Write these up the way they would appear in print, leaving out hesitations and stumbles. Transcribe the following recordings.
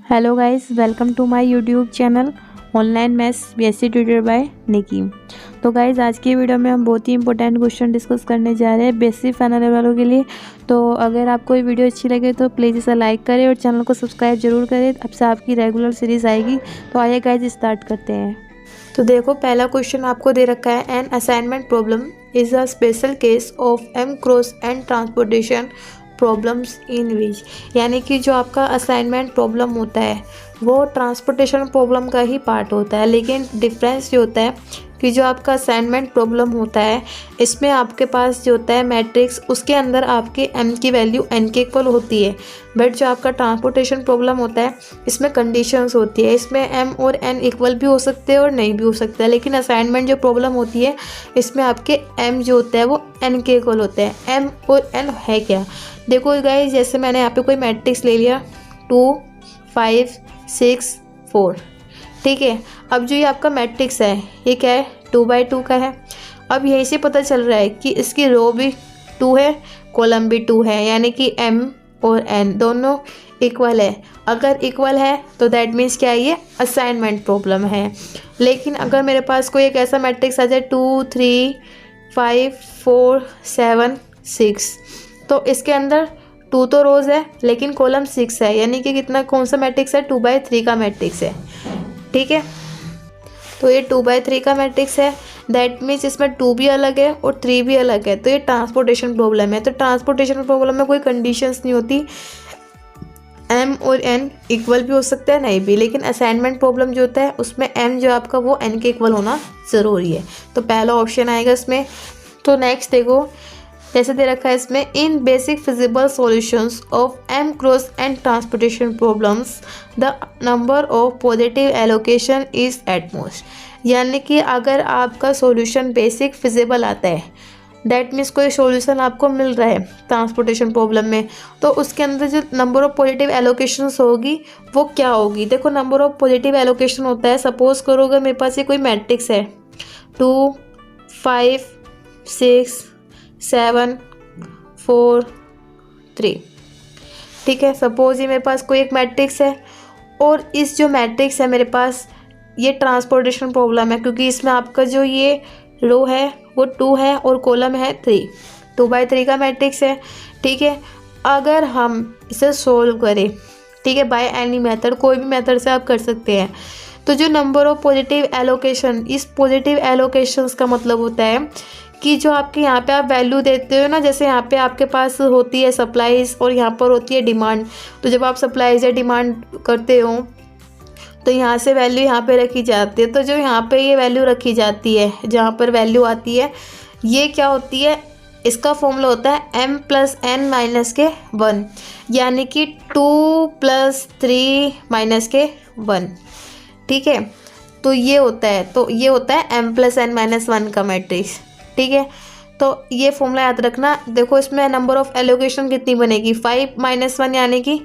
Hello guys, welcome to my YouTube channel online maths BSc tutor by Nikki. तो guys, आज की video में हम बहुत ही इंपॉर्टेंट क्वेश्चन डिस्कस करने जा रहे हैं बेसिक फाइनल वालों के लिए। तो अगर आपको ये वीडियो अच्छी लगे तो प्लीज़ इसे लाइक करें और चैनल को सब्सक्राइब जरूर करें। अब से आपकी रेगुलर सीरीज़ आएगी। तो आइए गाइस, स्टार्ट करते हैं। तो देखो, पहला क्वेश्चन आपको दे रखा है, an assignment problem is a special case of M cross N transportation problems in which, यानी कि जो आपका असाइनमेंट प्रॉब्लम होता है वो ट्रांसपोर्टेशन प्रॉब्लम का ही पार्ट होता है। लेकिन डिफरेंस ये होता है कि जो आपका असाइनमेंट प्रॉब्लम होता है इसमें आपके पास जो होता है मैट्रिक्स, उसके अंदर आपके m की वैल्यू n के इक्वल होती है। बट जो आपका ट्रांसपोर्टेशन प्रॉब्लम होता है इसमें कंडीशंस होती है, इसमें m और n इक्वल भी हो सकते हैं और नहीं भी हो सकता है। लेकिन असाइनमेंट जो प्रॉब्लम होती है इसमें आपके m जो होता है वो n के इक्वल होते हैं। m और n है क्या? देखो गाइस, जैसे मैंने यहाँ पे कोई मैट्रिक्स ले लिया 2 5 6 4, ठीक है। अब जो ये आपका मैट्रिक्स है ये क्या है? 2/2 का है। अब यहीं से पता चल रहा है कि इसकी रो भी 2 है, कॉलम भी 2 है, यानी कि m और n दोनों इक्वल है। अगर इक्वल है तो दैट मीन्स क्या है? ये असाइनमेंट प्रॉब्लम है। लेकिन अगर मेरे पास कोई एक ऐसा मैट्रिक्स आ जाए 2 3 5 4 7 6, तो इसके अंदर 2 तो रोज है लेकिन कॉलम 6 है, यानी कि कितना, कौन सा मैट्रिक्स है? 2/3 का मैट्रिक्स है, ठीक है। तो ये 2/3 का मैट्रिक्स है, दैट मीन्स इसमें 2 भी अलग है और 3 भी अलग है। तो ये ट्रांसपोर्टेशन प्रॉब्लम है। तो ट्रांसपोर्टेशन प्रॉब्लम में कोई कंडीशंस नहीं होती, m और n इक्वल भी हो सकता है, नहीं भी। लेकिन असाइनमेंट प्रॉब्लम जो होता है उसमें m जो आपका वो n के इक्वल होना ज़रूरी है। तो पहला ऑप्शन आएगा इसमें। तो नेक्स्ट देखो, जैसे दे रखा है इसमें, in basic feasible solutions of M cross N transportation problems the number of positive allocation is at most, यानी कि अगर आपका सॉल्यूशन बेसिक फिजिबल आता है, दैट मीन्स कोई सॉल्यूशन आपको मिल रहा है ट्रांसपोर्टेशन प्रॉब्लम में, तो उसके अंदर जो नंबर ऑफ पॉजिटिव एलोकेशंस होगी वो क्या होगी? देखो, नंबर ऑफ पॉजिटिव एलोकेशन होता है, सपोज करो अगर मेरे पास ये कोई मैट्रिक्स है 2 5 6 7 4 3, ठीक है। सपोज ये मेरे पास कोई एक मैट्रिक्स है और इस जो मैट्रिक्स है मेरे पास ये ट्रांसपोर्टेशन प्रॉब्लम है, क्योंकि इसमें आपका जो ये रो है वो 2 है और कॉलम है 3, 2/3 का मैट्रिक्स है, ठीक है। अगर हम इसे सोल्व करें, ठीक है, बाय एनी मेथड, कोई भी मेथड से आप कर सकते हैं, तो जो नंबर ऑफ पॉजिटिव एलोकेशन, इस पॉजिटिव एलोकेशंस का मतलब होता है कि जो आपके यहाँ पे आप वैल्यू देते हो ना, जैसे यहाँ पे आपके पास होती है सप्लाईज और यहाँ पर होती है डिमांड। तो जब आप सप्लाईज या डिमांड करते हो तो यहाँ से वैल्यू यहाँ पे रखी जाती है। तो जो यहाँ पे ये वैल्यू रखी जाती है, जहाँ पर वैल्यू आती है, ये क्या होती है? इसका फॉर्मूला होता है m + n - के 1, यानी कि 2 + 3 - के 1, ठीक है। तो ये होता है, m + n - 1 का मैट्रिक्स, ठीक है। तो ये फॉर्मूला याद रखना। देखो, इसमें नंबर ऑफ एलोकेशन कितनी बनेगी? 5 - 1 यानी कि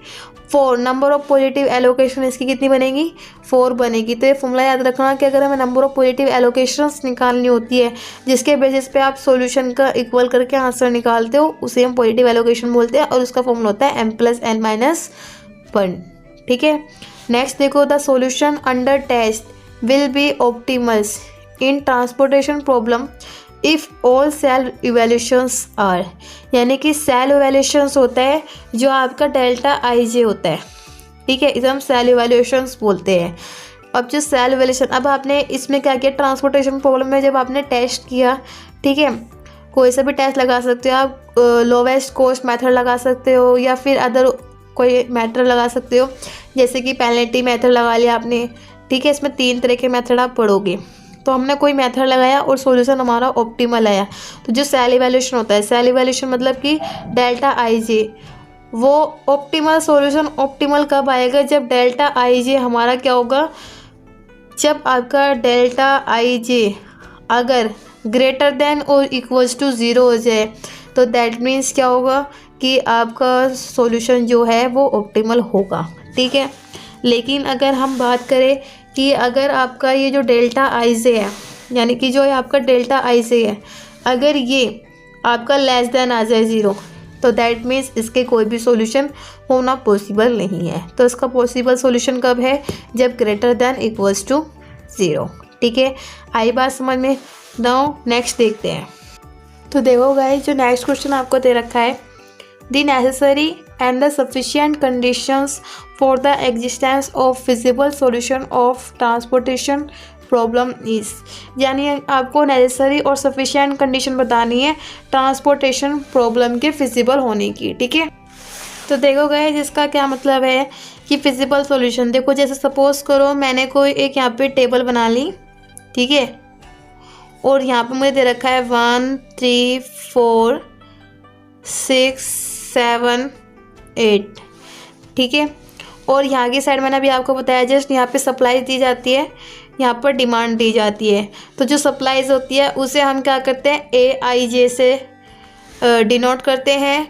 4। नंबर ऑफ पॉजिटिव एलोकेशन इसकी कितनी बनेगी? 4 बनेगी। तो ये फॉर्मूला याद रखना कि अगर हमें नंबर ऑफ पॉजिटिव एलोकेशंस निकालनी होती है, जिसके बेसिस पे आप सॉल्यूशन का इक्वल करके आंसर निकालते हो, उसे हम पॉजिटिव एलोकेशन बोलते हैं, और उसका फॉर्मूला होता है m + n - 1, ठीक है। नेक्स्ट देखो, the solution under test will be optimals in transportation problem if all cell evaluations are, यानी कि सेल इवेल्यूशंस होता है जो आपका डेल्टा IJ होता है, ठीक है, इसे हम सेल इवेल्यूशंस बोलते हैं। अब जो सेल इवेल्यूशन, अब आपने इसमें क्या किया? ट्रांसपोर्टेशन प्रॉब्लम में जब आपने टेस्ट किया, ठीक है, कोई सा भी टेस्ट लगा सकते हो आप, लोवेस्ट कॉस्ट मेथड लगा सकते हो या फिर अदर कोई मेथड लगा सकते हो, जैसे कि पेनल्टी मेथड लगा लिया आपने, ठीक है। इसमें 3 तरह के मेथड आप पढ़ोगे। तो हमने कोई मेथड लगाया और सॉल्यूशन हमारा ऑप्टिमल आया। तो जो सेल इवैल्यूएशन होता है, सेल इवैल्यूएशन मतलब कि डेल्टा IJ, वो ऑप्टिमल सॉल्यूशन ऑप्टिमल कब आएगा? जब डेल्टा IJ हमारा क्या होगा? जब आपका डेल्टा IJ अगर ग्रेटर देन और इक्वल्स टू 0 हो जाए, तो दैट मीन्स क्या होगा कि आपका सॉल्यूशन जो है वो ऑप्टिमल होगा, ठीक है। लेकिन अगर हम बात करें कि अगर आपका ये जो डेल्टा IJ है, यानी कि जो आपका डेल्टा IJ है, अगर ये आपका लेस देन आ जाए 0, तो दैट मीन्स इसके कोई भी सॉल्यूशन होना पॉसिबल नहीं है। तो इसका पॉसिबल सॉल्यूशन कब है, जब ग्रेटर देन इक्वल्स टू 0। ठीक है, आई बात समझ में। नाउ नेक्स्ट देखते हैं। तो देखो गाइस, जो नेक्स्ट क्वेश्चन आपको दे रखा है, the necessary and the sufficient conditions for the existence of feasible solution of transportation problem is, यानी आपको नेसेसरी और सफिशिएंट कंडीशन बतानी है ट्रांसपोर्टेशन प्रॉब्लम के फिजिबल होने की। ठीक है, तो देखो गाइस, इसका क्या मतलब है कि फिजिबल सॉल्यूशन, देखो जैसे सपोज करो मैंने कोई एक यहाँ पे टेबल बना ली, ठीक है, और यहाँ पे मुझे दे रखा है 1 3 4 6 7 8, ठीक है, और यहाँ की साइड मैंने अभी आपको बताया जस्ट यहाँ पे सप्लाई दी जाती है, यहाँ पर डिमांड दी जाती है। तो जो सप्लाईज होती है उसे हम क्या करते हैं, AIJ से डिनोट करते हैं,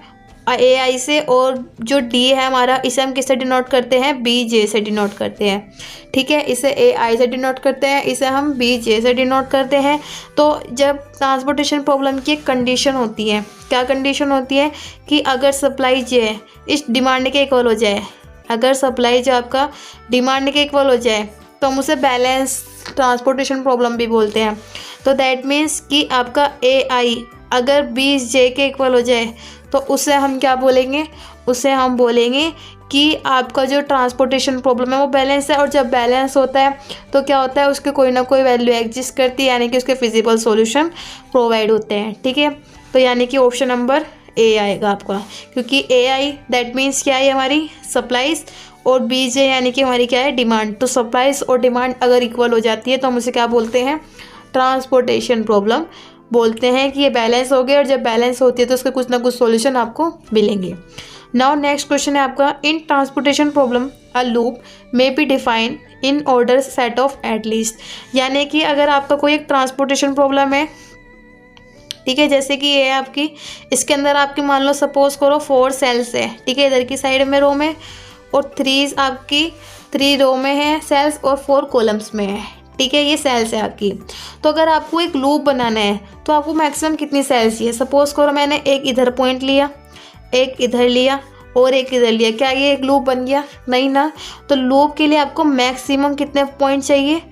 AI से, और जो D है हमारा इसे हम किससे डिनोट करते हैं, BJ से डिनोट करते हैं। ठीक है, इसे AI से डिनोट करते हैं, इसे हम BJ से डिनोट करते हैं। तो जब ट्रांसपोर्टेशन प्रॉब्लम की एक कंडीशन होती है, क्या कंडीशन होती है कि अगर सप्लाई जो है इस डिमांड के इक्वल हो जाए, अगर सप्लाई जो आपका डिमांड के इक्वल हो जाए तो हम उसे बैलेंस ट्रांसपोर्टेशन प्रॉब्लम भी बोलते हैं। तो दैट मीन्स कि आपका AI अगर BJ के इक्वल हो जाए तो उसे हम क्या बोलेंगे, उसे हम बोलेंगे कि आपका जो ट्रांसपोर्टेशन प्रॉब्लम है वो बैलेंस है। और जब बैलेंस होता है तो क्या होता है, उसके कोई ना कोई वैल्यू एग्जिस्ट करती है, यानी कि उसके फिजिबल सॉल्यूशन प्रोवाइड होते हैं। ठीक है, तो यानी कि ऑप्शन नंबर A आएगा आपका, क्योंकि AI दैट मीन्स क्या है, हमारी सप्लाईज, और BJ यानी कि हमारी क्या है, डिमांड। तो सप्लाईज और डिमांड अगर इक्वल हो जाती है तो हम उसे क्या बोलते हैं, ट्रांसपोर्टेशन प्रॉब्लम बोलते हैं कि ये बैलेंस हो गया, और जब बैलेंस होती है तो उसके कुछ ना कुछ सॉल्यूशन आपको मिलेंगे। नाउ नेक्स्ट क्वेश्चन है आपका, इन transportation problem a loop may be define in order set of at least, यानी कि अगर आपका कोई एक ट्रांसपोर्टेशन प्रॉब्लम है, ठीक है, जैसे कि ये है आपकी, इसके अंदर आपकी मान लो सपोज करो 4 सेल्स है, ठीक है, इधर की साइड में रो में, और 3 रो में है सेल्स, और 4 कॉलम्स में है। ठीक है, ये सेल्स है आपकी। तो अगर आपको एक लूप बनाना है तो आपको मैक्सिमम कितनी सेल्स चाहिए, सपोज करो मैंने एक इधर पॉइंट लिया, एक इधर लिया, और एक इधर लिया, क्या ये एक लूप बन गया, नहीं ना। तो लूप के लिए आपको मैक्सिमम कितने पॉइंट चाहिए,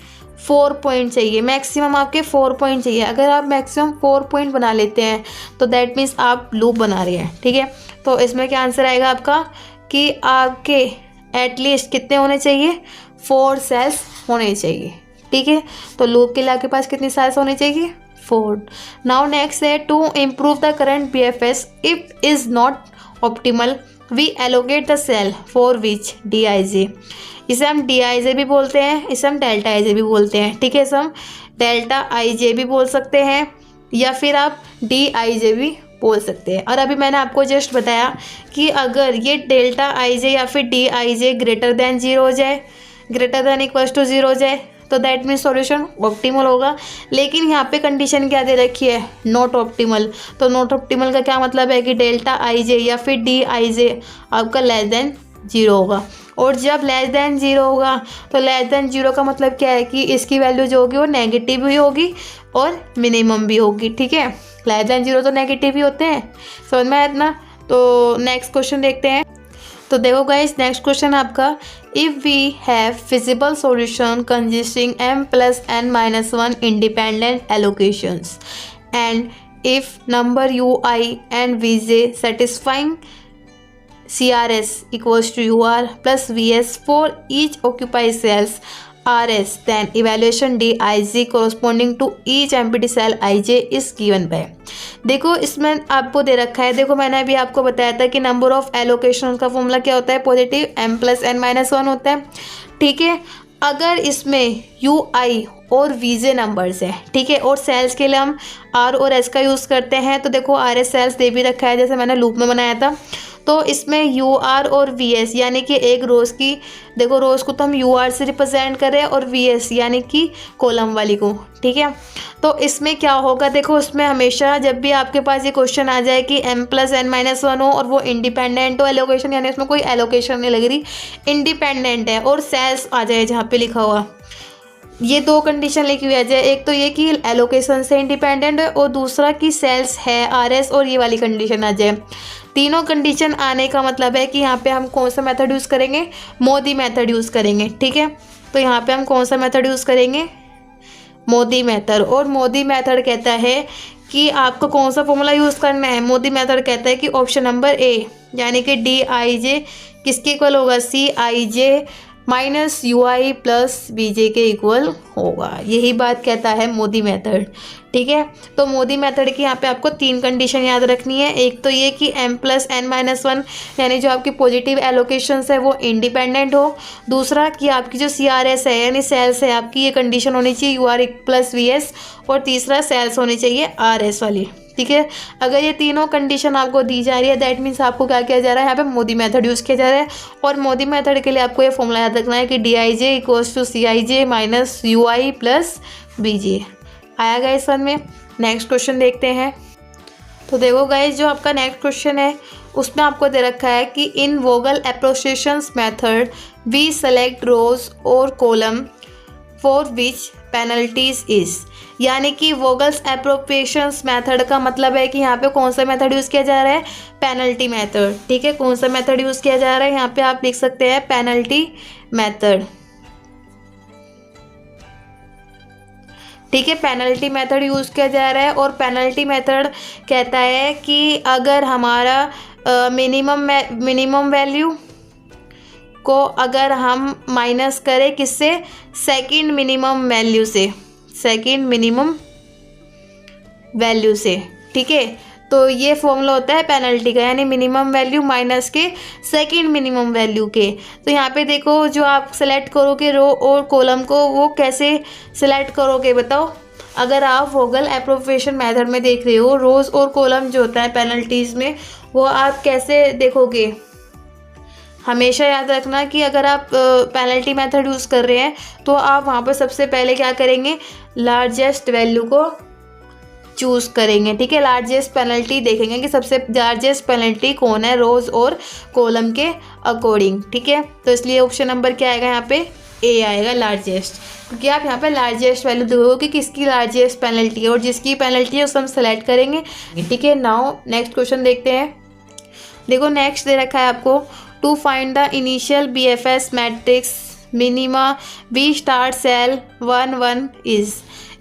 4 पॉइंट चाहिए, मैक्सिमम आपके 4 पॉइंट चाहिए। अगर आप मैक्सिमम 4 पॉइंट बना लेते हैं तो दैट मीन्स आप लूप बना रहे हैं। ठीक है, तो इसमें क्या आंसर आएगा आपका कि आपके एटलीस्ट कितने होने चाहिए, 4 सेल्स होने चाहिए। ठीक है, तो लूप के लिए आपके पास कितनी सेल्स होनी चाहिए, 4। नाउ नेक्स्ट है, to improve the current BFS if is not optimal we allocate the cell for which DIJ, इसे हम DIJ भी बोलते हैं, इसे हम डेल्टा IJ भी बोलते हैं। ठीक है, इसे हम डेल्टा IJ भी बोल सकते हैं, या फिर आप DIJ भी बोल सकते हैं। और अभी मैंने आपको जस्ट बताया कि अगर ये डेल्टा IJ या फिर DIJ ग्रेटर देन 0 हो जाए, ग्रेटर देन इक्वल्स टू 0 हो जाए, तो दैट मीन्स सॉल्यूशन ऑप्टिमल होगा। लेकिन यहाँ पे कंडीशन क्या दे रखी है, नॉट ऑप्टिमल। तो नॉट ऑप्टिमल का क्या मतलब है कि डेल्टा IJ या फिर DIJ आपका लेस देन 0 होगा। और जब लेस देन 0 होगा तो लेस देन 0 का मतलब क्या है कि इसकी वैल्यू जो होगी वो नेगेटिव भी होगी और मिनिमम भी होगी। ठीक है, लेस देन 0 तो नेगेटिव ही होते हैं, समझ में आया इतना। तो नेक्स्ट क्वेश्चन देखते हैं। तो देखो गाइस, नेक्स्ट क्वेश्चन आपका, if we have feasible solution consisting m + n-1 independent allocations and if number UI and VJ satisfying CRS equals to UR plus VS for each occupied cells RS, then evaluation DIJ corresponding to each empty cell IJ is given by। देखो इसमें आपको दे रखा है, देखो मैंने अभी आपको बताया था कि नंबर ऑफ एलोकेशन का फॉर्मूला क्या होता है, पॉजिटिव m + n-1 होता है। ठीक है, अगर इसमें UI और VJ नंबर्स है, ठीक है, और सेल्स के लिए हम R और S का यूज़ करते हैं। तो देखो RS सेल्स दे भी रखा है, जैसे मैंने लूप में बनाया था। तो इसमें UR और VS यानी कि एक रोज़ की, देखो रोज़ को तो हम UR से रिप्रेजेंट कर रहे हैं, और VS यानी कि कॉलम वाली को। ठीक है, तो इसमें क्या होगा, देखो इसमें हमेशा जब भी आपके पास ये क्वेश्चन आ जाए कि m + n-1 हो और वो इंडिपेंडेंट हो एलोकेशन, यानी उसमें कोई एलोकेशन नहीं लग रही, इंडिपेंडेंट है, और सेल्स आ जाए जहाँ पे लिखा हुआ ये दो कंडीशन लिखी हुई है, एक तो ये कि एलोकेशन से इंडिपेंडेंट है और दूसरा कि सेल्स है आरएस, और ये वाली कंडीशन आ जाए। तीनों कंडीशन आने का मतलब है कि यहाँ पे हम कौन सा मेथड यूज़ करेंगे, मोदी मेथड यूज़ करेंगे। ठीक है, तो यहाँ पे हम कौन सा मेथड यूज़ करेंगे, मोदी मेथड। और मोदी मेथड कहता है कि आपको कौन सा फॉर्मूला यूज़ करना है। मोदी मेथड कहता है कि ऑप्शन नंबर ए यानी कि डी आई जे किसके इक्वल होगा, C I J minus U I plus B J के इक्वल होगा। यही बात कहता है मोदी मेथड। ठीक है, तो मोदी मेथड की यहाँ पे आपको तीन कंडीशन याद रखनी है। एक तो ये कि m plus n minus one यानी जो आपकी पॉजिटिव एलोकेशंस है वो इंडिपेंडेंट हो। दूसरा कि आपकी जो CRS है यानी सेल्स है आपकी, ये कंडीशन होनी चाहिए UR प्लस VS। और तीसरा सेल्स होनी चाहिए RS वाली। ठीक है, अगर ये तीनों कंडीशन आपको दी जा रही है दैट मीन्स आपको क्या किया जा रहा है, यहाँ पे मोदी मेथड यूज़ किया जा रहा है। और मोदी मेथड के लिए आपको ये फॉर्मूला याद रखना है कि D I J equals to C I J minus U I plus B J. आया गाइस समझ में। नेक्स्ट क्वेश्चन देखते हैं। तो देखो गाइस, जो आपका नेक्स्ट क्वेश्चन है उसमें आपको दे रखा है कि इन वोगल एप्रोसिएशंस मेथड वी सेलेक्ट रोज और column for which penalties is. यानी कि वोगल्स एप्रोप्रिएशंस मेथड का मतलब है कि यहाँ पे कौन सा मेथड यूज़ किया जा रहा है, पेनल्टी मेथड। ठीक है, कौन सा मेथड यूज़ किया जा रहा है, यहाँ पे आप लिख सकते हैं पेनल्टी मेथड। ठीक है, पेनल्टी मेथड यूज़ किया जा रहा है। और पेनल्टी मेथड कहता है कि अगर हमारा मिनिमम वैल्यू को अगर हम माइनस करें किससे, सेकंड मिनिमम वैल्यू से, सेकंड मिनिमम वैल्यू से। ठीक है, तो ये फॉर्मूला होता है पेनल्टी का, यानी मिनिमम वैल्यू माइनस के सेकंड मिनिमम वैल्यू के। तो यहाँ पे देखो, जो आप सेलेक्ट करोगे रो और कॉलम को, वो कैसे सेलेक्ट करोगे बताओ। अगर आप वोगल एप्रोप्रिएशन मेथड में देख रहे हो, रोज और कॉलम जो होता है पेनल्टीज़ में, वो आप कैसे देखोगे। हमेशा याद रखना कि अगर आप पेनल्टी मेथड यूज़ कर रहे हैं तो आप वहाँ पर सबसे पहले क्या करेंगे, लार्जेस्ट वैल्यू को चूज़ करेंगे। ठीक है, लार्जेस्ट पेनल्टी देखेंगे कि सबसे लार्जेस्ट पेनल्टी कौन है, रोज और कॉलम के अकॉर्डिंग। ठीक है, तो इसलिए ऑप्शन नंबर क्या आएगा, यहाँ पे ए आएगा, लार्जेस्ट। क्योंकि आप यहाँ पे लार्जेस्ट वैल्यू देखोगे कि किसकी लार्जेस्ट पेनल्टी है, और जिसकी पेनल्टी है उसे हम सेलेक्ट करेंगे। ठीक है, नाउ नेक्स्ट क्वेश्चन देखते हैं। देखो नेक्स्ट दे रखा है आपको, to find the initial BFS matrix minima we start cell 1 1 is.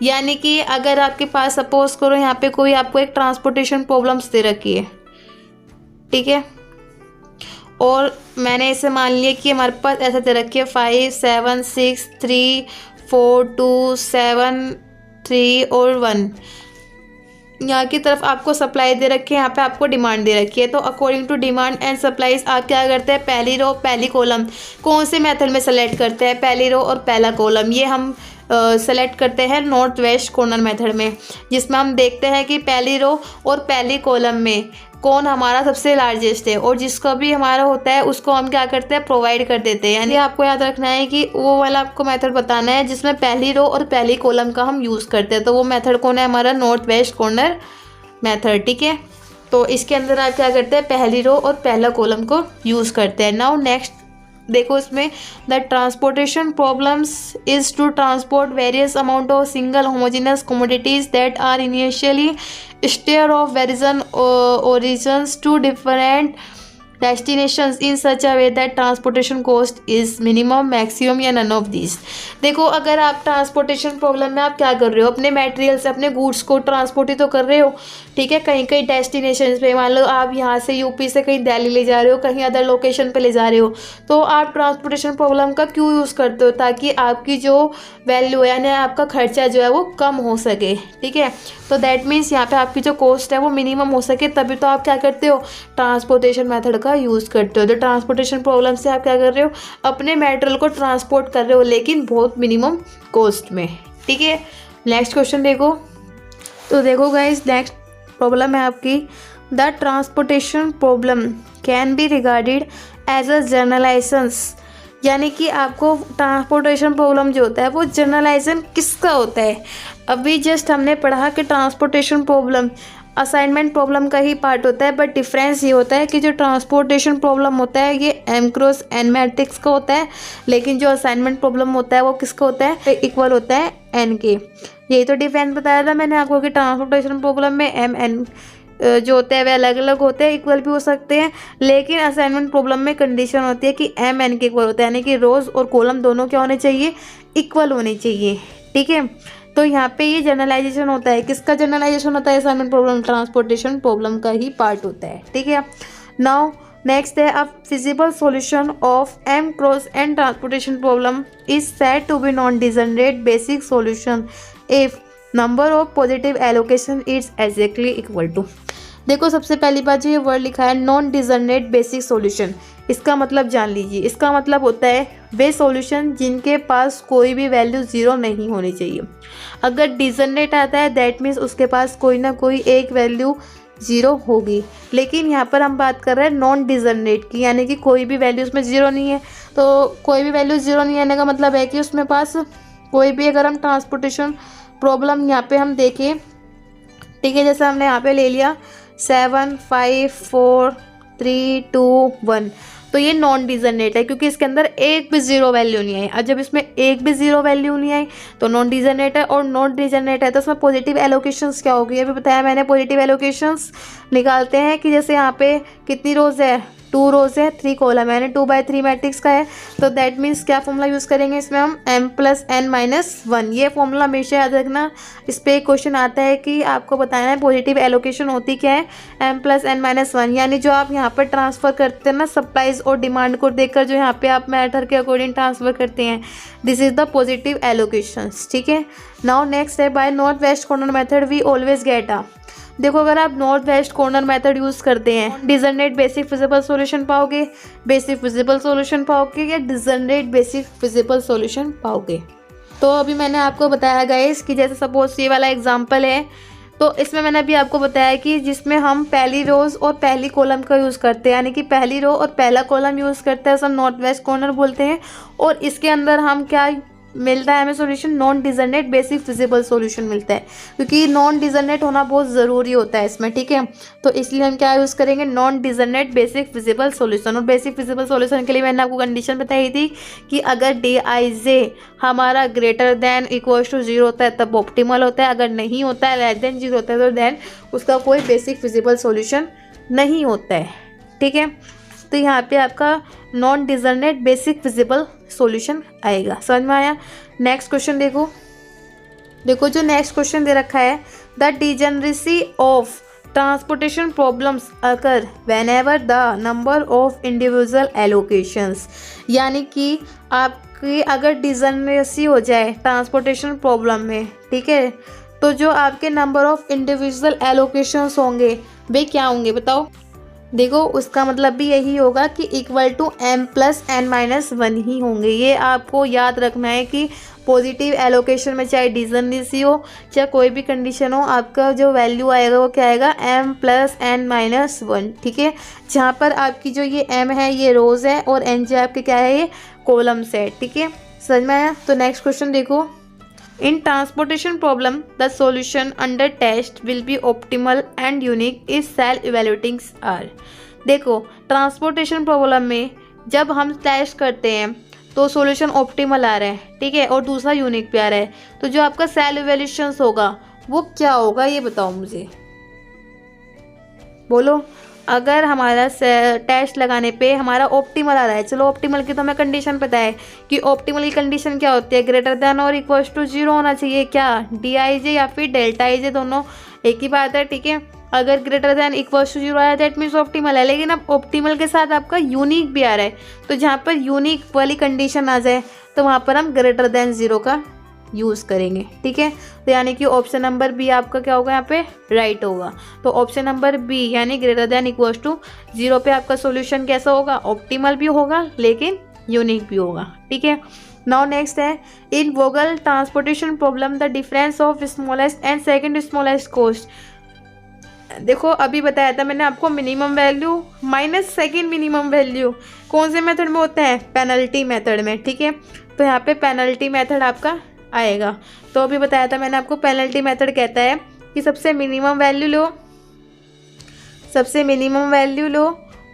यानी कि अगर आपके पास सपोज करो यहाँ पे कोई आपको एक ट्रांसपोर्टेशन प्रॉब्लम्स दे रखी है। ठीक है, और मैंने इसे मान लिया कि हमारे पास ऐसा दे रखी है 5 7 6 3 4 2 7 3 और 1। यहाँ की तरफ आपको सप्लाई दे रखी है, यहाँ पे आपको डिमांड दे रखी है। तो according to demand and supplies आप क्या करते हैं, पहली रो पहली कॉलम कौन से मेथड में सेलेक्ट करते हैं, पहली रो और पहला कॉलम। ये हम सेलेक्ट करते हैं नॉर्थ वेस्ट कॉर्नर मेथड में, जिसमें हम देखते हैं कि पहली रो और पहली कॉलम में कौन हमारा सबसे लार्जेस्ट है, और जिसका भी हमारा होता है उसको हम क्या करते हैं, प्रोवाइड कर देते हैं। यानी आपको याद रखना है कि वो वाला आपको मेथड बताना है जिसमें पहली रो और पहली कॉलम का हम यूज़ करते हैं। तो वो मेथड कौन है, हमारा नॉर्थ वेस्ट कॉर्नर मेथड। ठीक है, तो इसके अंदर आप क्या करते हैं, पहली रो और पहला कॉलम को यूज़ करते हैं। नाउ नेक्स्ट देखो, इसमें the transportation problems is to transport various amount of single homogeneous commodities that are initially stare of various origins to different destinations in such a way that transportation cost is minimum maximum या none of this. देखो, अगर आप transportation problem में आप क्या कर रहे हो, अपने मटेरियल से अपने गुड्स को ट्रांसपोर्ट ही तो कर रहे हो। ठीक है, कहीं कहीं डेस्टिनेशन पे, मान लो आप यहाँ से यूपी से कहीं दिल्ली ले जा रहे हो, कहीं अदर लोकेशन पे ले जा रहे हो, तो आप ट्रांसपोर्टेशन प्रॉब्लम का क्यों यूज़ करते हो, ताकि आपकी जो वैल्यू है यानी आपका खर्चा जो है वो कम हो सके। ठीक है, तो दैट मीन्स यहाँ पे आपकी जो कॉस्ट है वो मिनिमम हो सके, तभी तो आप क्या करते हो, ट्रांसपोर्टेशन मेथड का यूज़ करते हो। तो ट्रांसपोर्टेशन प्रॉब्लम से आप क्या कर रहे हो, अपने मटेरियल को ट्रांसपोर्ट कर रहे हो लेकिन बहुत मिनिमम कॉस्ट में। ठीक है, नेक्स्ट क्वेश्चन देखो। तो देखो गाइस, नेक्स्ट प्रॉब्लम है आपकी, the transportation problem can be regarded as a generalisations. यानी कि आपको ट्रांसपोर्टेशन प्रॉब्लम जो होता है वो जनरलाइजेशन किसका होता है। अभी जस्ट हमने पढ़ा कि ट्रांसपोर्टेशन प्रॉब्लम असाइनमेंट प्रॉब्लम का ही पार्ट होता है, बट डिफरेंस ये होता है कि जो ट्रांसपोर्टेशन प्रॉब्लम होता है ये m क्रॉस n मैट्रिक्स का होता है, लेकिन जो असाइनमेंट प्रॉब्लम होता है वो किसका होता है, इक्वल होता है n के। यही तो डिफरेंस बताया था मैंने आपको कि ट्रांसपोर्टेशन प्रॉब्लम में m n जो होते हैं वे अलग अलग होते हैं, इक्वल भी हो सकते हैं, लेकिन असाइनमेंट प्रॉब्लम में कंडीशन होती है कि m n के इक्वल होता है, यानी कि रोज और कॉलम दोनों क्या होने चाहिए, इक्वल होने चाहिए। ठीक है, तो यहाँ पे ये जनरलाइजेशन होता है, किसका जनरलाइजेशन होता है, असाइनमेंट प्रॉब्लम ट्रांसपोर्टेशन प्रॉब्लम का ही पार्ट होता है। ठीक है, नाउ नेक्स्ट है, a feasible solution of m cross n transportation problem is said to be non degenerate basic solution if number of positive allocation is exactly equal to. देखो सबसे पहली बात जो ये वर्ड लिखा है नॉन डिजनरेट बेसिक सॉल्यूशन, इसका मतलब जान लीजिए। इसका मतलब होता है वे सॉल्यूशन जिनके पास कोई भी वैल्यू ज़ीरो नहीं होनी चाहिए। अगर डिजनरेट आता है दैट मीन्स उसके पास कोई ना कोई एक वैल्यू ज़ीरो होगी, लेकिन यहाँ पर हम बात कर रहे हैं नॉन डिजनरेट की, यानी कि कोई भी वैल्यू उसमें ज़ीरो नहीं है। तो कोई भी वैल्यू ज़ीरो नहीं आने का मतलब है कि उसमें पास कोई भी, अगर हम ट्रांसपोर्टेशन प्रॉब्लम यहाँ पे हम देखें, ठीक है, जैसे हमने यहाँ पे ले लिया 7 5 4 3 2 1, तो ये नॉन डिजनरेट है क्योंकि इसके अंदर एक भी ज़ीरो वैल्यू नहीं आई। और जब इसमें एक भी ज़ीरो वैल्यू नहीं आई तो नॉन डिजनरेट है, और नॉन डिजनरेट है तो उसमें पॉजिटिव एलोकेशंस क्या होगी, अभी बताया मैंने। पॉजिटिव एलोकेशंस निकालते हैं कि जैसे यहाँ पे कितनी रोज है, 2 रोज है, 3 कॉलम, यानी 2/3 मैट्रिक्स का है, तो दैट मीन्स क्या फॉर्मूला यूज़ करेंगे इसमें हम, m + n - 1। ये फॉर्मूला हमेशा याद रखना। इस पर एक क्वेश्चन आता है कि आपको बताना है पॉजिटिव एलोकेशन होती क्या है, m + n - 1, यानी जो आप यहाँ पर ट्रांसफ़र करते हैं ना सप्लाईज और डिमांड को देखकर, जो यहाँ पे आप मैटर के अकॉर्डिंग ट्रांसफ़र करते हैं, this is the positive allocation. ठीक है, नाउ नेक्स्ट है, by north west corner method we always get a. देखो अगर आप north west corner method use करते हैं, डिजनरेट बेसिक फिजिबल सॉल्यूशन पाओगे, बेसिक फिजिबल सॉल्यूशन पाओगे, या डिजनरेट बेसिक फिजिबल सॉल्यूशन पाओगे। तो अभी मैंने आपको बताया गाइस कि जैसे सपोज ये वाला एग्जांपल है, तो इसमें मैंने अभी आपको बताया कि जिसमें हम पहली रोज और पहली कॉलम का यूज़ करते हैं, यानी कि पहली रो और पहला कॉलम यूज़ करते हैं, सब नॉर्थ वेस्ट कॉर्नर बोलते हैं, और इसके अंदर हम क्या मिलता है हमें solution, non degenerate basic feasible solution मिलता है, क्योंकि नॉन डिजनरेट होना बहुत ज़रूरी होता है इसमें। ठीक है, तो इसलिए हम क्या यूज़ करेंगे, non degenerate basic feasible solution. और बेसिक फिजिबल सॉल्यूशन के लिए मैंने आपको कंडीशन बताई थी कि अगर Dij हमारा ग्रेटर देन इक्वल टू 0 होता है तब ऑप्टिमल होता है, अगर नहीं होता है लेस देन 0 होता है तो देन उसका कोई बेसिक फिजिबल सॉल्यूशन नहीं होता है। ठीक है, तो यहाँ पे आपका non degenerate basic feasible solution आएगा। समझ में आया। नेक्स्ट क्वेश्चन देखो जो नेक्स्ट क्वेश्चन दे रखा है, the degeneracy of transportation problems occur whenever the number of individual allocations, यानी कि आपकी अगर डिजनरेसी हो जाए ट्रांसपोर्टेशन प्रॉब्लम में, ठीक है, तो जो आपके नंबर ऑफ इंडिविजुअल एलोकेशंस होंगे वे क्या होंगे बताओ। देखो उसका मतलब भी यही होगा कि इक्वल टू m + n - 1 ही होंगे। ये आपको याद रखना है कि पॉजिटिव एलोकेशन में चाहे डिजनरेसी हो चाहे कोई भी कंडीशन हो, आपका जो वैल्यू आएगा वो क्या आएगा, m + n - 1। ठीक है, जहाँ पर आपकी जो ये m है ये रोज़ है और n जो आपके क्या है ये कॉलम्स है। ठीक है, समझ में आया। तो नेक्स्ट क्वेश्चन देखो, in transportation problem the solution under test will be optimal and unique if cell evaluatings are। देखो ट्रांसपोर्टेशन प्रॉब्लम में जब हम टेस्ट करते हैं तो सॉल्यूशन ऑप्टिमल आ रहा है, ठीक है, और दूसरा यूनिक पे आ रहा है, तो जो आपका सेल इवैल्यूएशंस होगा वो क्या होगा ये बताओ मुझे, बोलो। अगर हमारा टेस्ट लगाने पे हमारा ऑप्टिमल आ रहा है, चलो ऑप्टिमल की तो हमें कंडीशन पता है कि ऑप्टिमल की कंडीशन क्या होती है, ग्रेटर देन और इक्वल टू 0 होना चाहिए, क्या Dij या फिर Δij दोनों एक ही बात है। ठीक है, अगर ग्रेटर देन इक्वल टू 0 आया दैट मीन्स ऑप्टिमल है, लेकिन अब ऑप्टिमल के साथ आपका यूनिक भी आ रहा है, तो जहाँ पर यूनिक वाली कंडीशन आ जाए तो वहाँ पर हम ग्रेटर देन 0 का यूज़ करेंगे। ठीक है, तो यानी कि ऑप्शन नंबर बी आपका क्या होगा यहाँ पे राइट होगा। तो ऑप्शन नंबर बी यानी ग्रेटर देन इक्वल टू 0 पे आपका सॉल्यूशन कैसा होगा, ऑप्टिमल भी होगा लेकिन यूनिक भी होगा। ठीक है, नाउ नेक्स्ट है, in Vogel transportation problem the difference of smallest and second smallest cost. देखो अभी बताया था मैंने आपको minimum value minus second minimum value कौन से मेथड में होता है, पेनल्टी मेथड में। ठीक है, तो यहाँ पे पेनल्टी मेथड आपका आएगा। तो अभी बताया था मैंने आपको पेनल्टी मेथड कहता है कि सबसे मिनिमम वैल्यू लो सबसे मिनिमम वैल्यू लो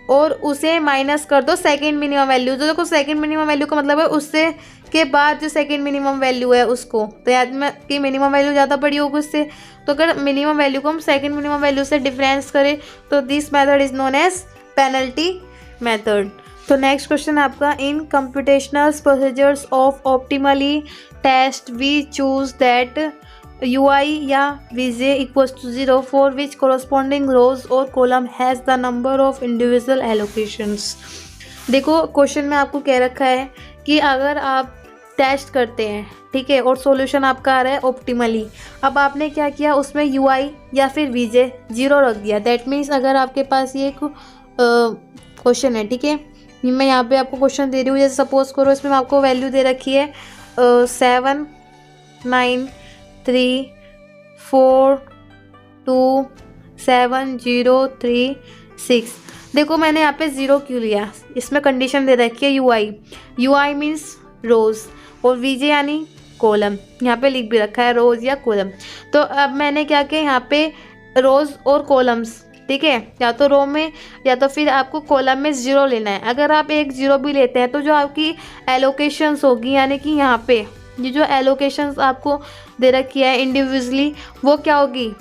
और उसे माइनस कर दो सेकंड मिनिमम वैल्यू। तो देखो सेकंड मिनिमम वैल्यू का मतलब है उससे के बाद जो सेकंड मिनिमम वैल्यू है उसको, तो याद में कि मिनिमम वैल्यू ज़्यादा बड़ी होगी उससे। तो अगर मिनिमम वैल्यू को हम सेकंड मिनिमम वैल्यू से डिफरेंस करें तो this method is known as penalty method. तो नेक्स्ट क्वेश्चन आपका, in computational procedures of optimally test we choose that UI या Vj equals to 0 for which corresponding rows or column has the number of individual allocations। देखो question में आपको कह रखा है कि अगर आप टेस्ट करते हैं, ठीक है, और सॉल्यूशन आपका आ रहा है ऑप्टिमली। अब आपने क्या किया, उसमें UI या फिर Vj 0 रख दिया। दैट मीन्स अगर आपके पास ये एक क्वेश्चन है, ठीक है, मैं यहाँ पे आपको क्वेश्चन दे रही हूँ, जैसे सपोज करो इसमें आपको वैल्यू दे रखी है 7 9 3 4 2 7 0 3 6। देखो मैंने यहाँ पे 0 क्यों लिया, इसमें कंडीशन दे रखी है UI मीन्स रोज़ और Vj यानी कॉलम, यहाँ पे लिख भी रखा है रोज़ या कॉलम। तो अब मैंने क्या किया, यहाँ पे रोज़ और कॉलम्स, ठीक है, या तो रो में या तो फिर आपको कॉलम में 0 लेना है। अगर आप एक 0 भी लेते हैं तो जो आपकी एलोकेशंस होगी, यानी कि यहाँ पे ये जो एलोकेशंस आपको दे रखी है इंडिविजुअली, वो क्या होगी,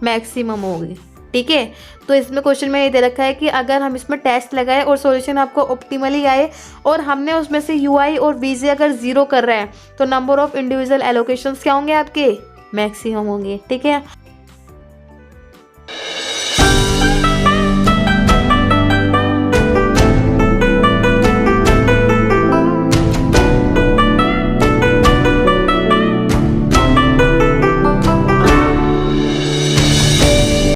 मैक्सिमम होगी, ठीक है। तो इसमें क्वेश्चन में ये दे रखा है कि अगर हम इसमें टेस्ट लगाए और सॉल्यूशन आपको ऑप्टिमली आए और हमने उसमें से UI और Vj अगर 0 कर रहा है तो नंबर ऑफ इंडिविजुअल एलोकेशंस क्या होंगे आपके, मैक्सिमम होंगे, ठीक है।